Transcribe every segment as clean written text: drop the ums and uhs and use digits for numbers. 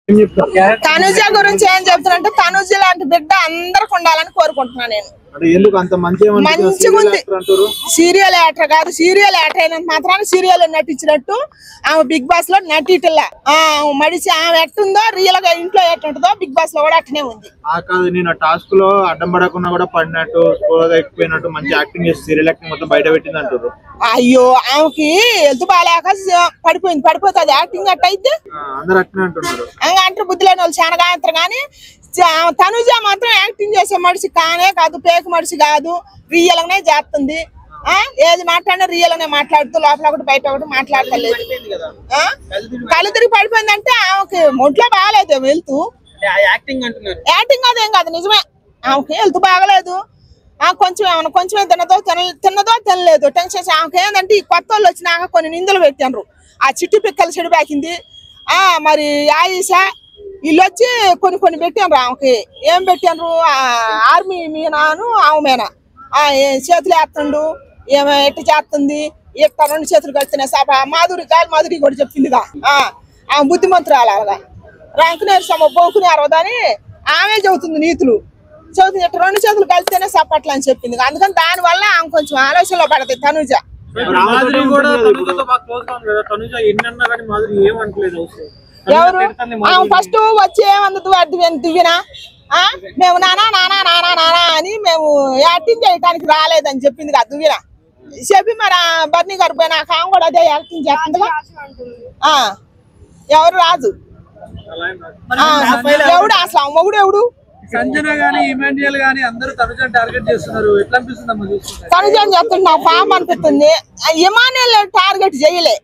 తనుజ గురించి ఏం చెప్తున్నా, తనుజ లాంటి బిడ్డ అందరికి ఉండాలని కోరుకుంటున్నాను నేను. మంచిగుంది. సీరియల్ యాక్టర్ కాదు, సీరియల్ యాక్టర్ అయినంత మాత్రాన్ని సీరియల్ నటించినట్టు ఆమె బిగ్ బాస్ లో నటిట్లా మడిచి ఆమె ఎట్టుందో రియల్ గా ఇంట్లో ఎట్టుంటుందో బిగ్ బాస్ లో కూడా అట్టనే ఉంది. టాస్క్ లో అడ్డం పడకుండా కూడా పడినట్టు ఎక్కుపోయినట్టు మంచి యాక్టింగ్ చేసి సీరియల్ యాక్టింగ్ మొత్తం బయట పెట్టింది అంటారు. అయ్యో ఆమెకి హెల్త్ బాగాలేక పడిపోతుంది యాక్టింగ్ అట్ట అయితే అందరు అట్నే అంటున్నారు. అంటారు బుద్ధి లేని వాళ్ళు చాలా అంటారు. కానీ తనుజ మాత్రం యాక్టింగ్ చేసే మనిషి కానే కాదు, పేక మనిషి కాదు, రియల్ గానే చేస్తుంది. ఏది మాట్లాడినా రియల్ గానే మాట్లాడుతూ లోపల ఒకటి బయట ఒకటి మాట్లాడలేదు. కళ్ళు తిరిగి పడిపోయిందంటే ఆమెకి ఒంట్లో బాగాలేదు వెళ్తూ యాక్టింగ్ అదేం కాదు, నిజమే ఆమెకి వెళ్తూ బాగలేదు. కొంచెం తిన్నదో తినలేదు టెన్షన్. ఆమెకి ఏంటంటే ఈ కొత్త వాళ్ళు వచ్చినాక కొన్ని నిందలు పెట్టారు. ఆ చిట్టు పిక్కలు చెడు పాకింది, మరి ఆయిషా వీళ్ళు వచ్చి కొన్ని పెట్టారు. ఆమెకి ఏం పెట్టారు, ఆర్మీ మీనాను ఆమె మీనా చేతులు వేస్తుండు, ఏమో ఎట్టు చేస్తుంది, ఇట్ట రెండు చేతులు కడుతున్నాయి సభ మాధురి కూడా చెప్పిందిగా ఆమె బుద్ధిమంతురాలు. అలాగా రంకునేరు సమ బొంకుని అరవదని ఆమె చెబుతుంది నీతులు. చదువుతుంది ఇట్ట రెండు చేతులు కలిస్తేనే సప్పట్లు అని చెప్పింది. అందుకని దాని వల్ల ఆమె కొంచెం ఆలోచనలో పడుతుంది తనుజ. ఎవరు ఆమె ఫస్ట్ వచ్చి ఏమన్నది దివ్యనా మేము నానా నానా నానా నానా అని మేము యాక్టింగ్ చేయడానికి రాలేదని చెప్పింది కదా దివ్యన. చెప్పి మరి బర్నీ గారు పోయినాక ఆమె కూడా అదే యాక్టింగ్ చేస్తుంది. ఎవరు రాజు ఎవడు అసలు మొగుడు ఎవడు సంజన గాని ఇమాన్యుయల్ గాని అందరూ తనుజని టార్గెట్ చేస్తున్నారు. ఎట్లా అనిపిస్తుందమ్మా చూస్తుంటే? తనుజని చెప్తుంటే నాకు పాపం అనిపిస్తుంది. ఇమాన్యుయల్ టార్గెట్ చేయలే,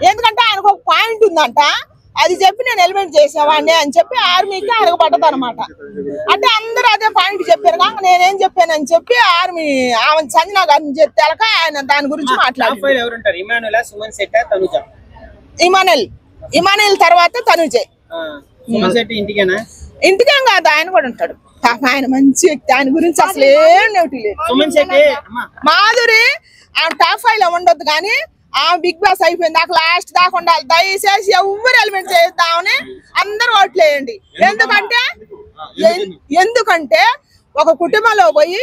ఎందుకంటే ఆయనకు ఒక పాయింట్ ఉందంట, అది చెప్పి నేను ఎలిమెంట్ చేసేవాడిని అని చెప్పి ఆర్మీకి అరగబడ్డది అనమాట. అంటే అందరూ అదే పాయింట్ చెప్పారు కానీ నేనేం చెప్పానని చెప్పి ఆర్మీ ఆమె సంజన గారిని తెలక ఆయన దాని గురించి మాట్లాడారు. ఇమాన్యుయల్ తర్వాత తనుజే. ఇంటికేం కాదు, ఆయన కూడా ఉంటాడు. పాప ఆయన మంచి వ్యక్తి, ఆయన గురించి అసలు ఏం నోటి లేదు. మాధురి ఆమె టాప్ 5 లో ఉండొద్దు కానీ ఆమె బిగ్ బాస్ అయిపోయింది నాకు లాస్ట్ దాకా ఉండాలి. దయచేసి ఎవరు ఎలిమెంట్ చేద్దామని అందరూ ఓట్లేయండి. ఎందుకంటే ఒక కుటుంబంలో పోయి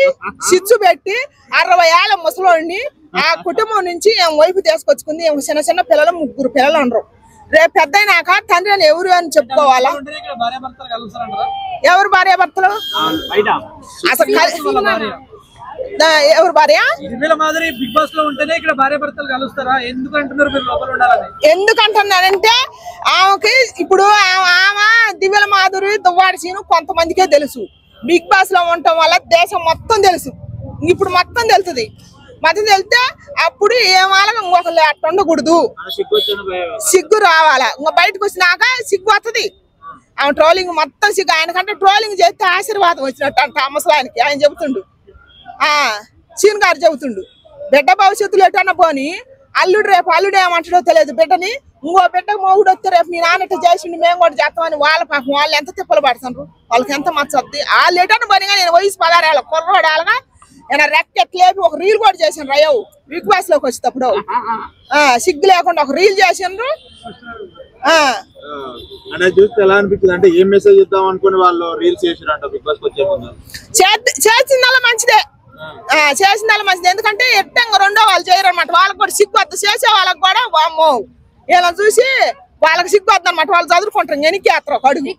చిచ్చు పెట్టి 60 ఏళ్ళ ముసలోడిని ఆ కుటుంబం నుంచి ఏం వైపు తీసుకొచ్చుకుంది. చిన్న చిన్న పిల్లలు 3 పిల్లలు ఉండరు. రేపు పెద్దయినాక తండ్రి అని ఎవరు అని చెప్పుకోవాలా? ఎవరు భార్య భర్తలు అసలు ఎవరు భార్య? బిగ్ బాస్ లో ఉంటేనే ఇక్కడ భార్య భర్తలు కలుస్తారా? ఎందుకంటున్నారు మీరు లోపల ఉండాలని? ఎందుకంటున్నానంటే ఆమెకి ఇప్పుడు ఆమె దివ్యల మాధురి దువ్వాడి సీను కొంతమందికే తెలుసు. బిగ్ బాస్ లో ఉండటం వల్ల దేశం మొత్తం తెలుసు. ఇప్పుడు మొత్తం తెలుస్తుంది. మొత్తం తెలితే అప్పుడు ఏమాలగా ఇంకొకరు అట్ట ఉండకూడదు, సిగ్గు రావాలా. ఇంకా బయటకు వచ్చినాక సిగ్గు వస్తుంది. ఆమె ట్రోలింగ్ మొత్తం సిగ్గు. ఆయనకంటే ట్రోలింగ్ చేస్తే ఆశీర్వాదం వచ్చినట్టు అంట ముసలాయనకి ఆయన చెబుతుండు. సీన్ గారు చెబుతుండు బిడ్డ భవిష్యత్తులో ఎటన్నా పోని అల్లుడు రేపు అల్లుడు ఏమంటాడో తెలియదు బిడ్డని. ఇంకో బిడ్డకు మొగుడు వస్తే రేపు మీ నాన్న ఇట్లా చేసిండు మేము కూడా చేస్తామని వాళ్ళ పాపం వాళ్ళు ఎంత తిప్పలు పడుతున్నారు, వాళ్ళకి ఎంత మచ్చద్ది. వాళ్ళు ఎటన్నా పోనిగా నేను వయసు 16 ఏళ్ళ కుర్రోడాలుగా నేను రెక్కెట్లేపి ఒక రీల్ కూడా చేసాను రయ్యవు బిగ్ బాస్ లోకి వచ్చేటప్పుడు. సిగ్గు లేకుండా ఒక రీల్ చేసిండ్రు. చూస్తే ఎలా అనిపిస్తుంది అంటే ఏం మెసేజ్ ఇద్దాం అనుకుని వాళ్ళు రీల్స్ చేసిరంట బిగ్ బాస్ వచ్చే ముందు. చేసిందల్లా మంచిదే, చేసిందల్లా మంచిది. ఎందుకంటే ఎట్టంగా రెండో వాళ్ళు చేయరన్నమాట. వాళ్ళకి కూడా సిగ్గు వద్దు, చేసే వాళ్ళకి కూడా వామ్మో ఇలా చూసి వాళ్ళకి సిగ్గు వద్దు అనమాట. వాళ్ళు చదువుకుంటారు ఎనికి అత్తరు అడుగు.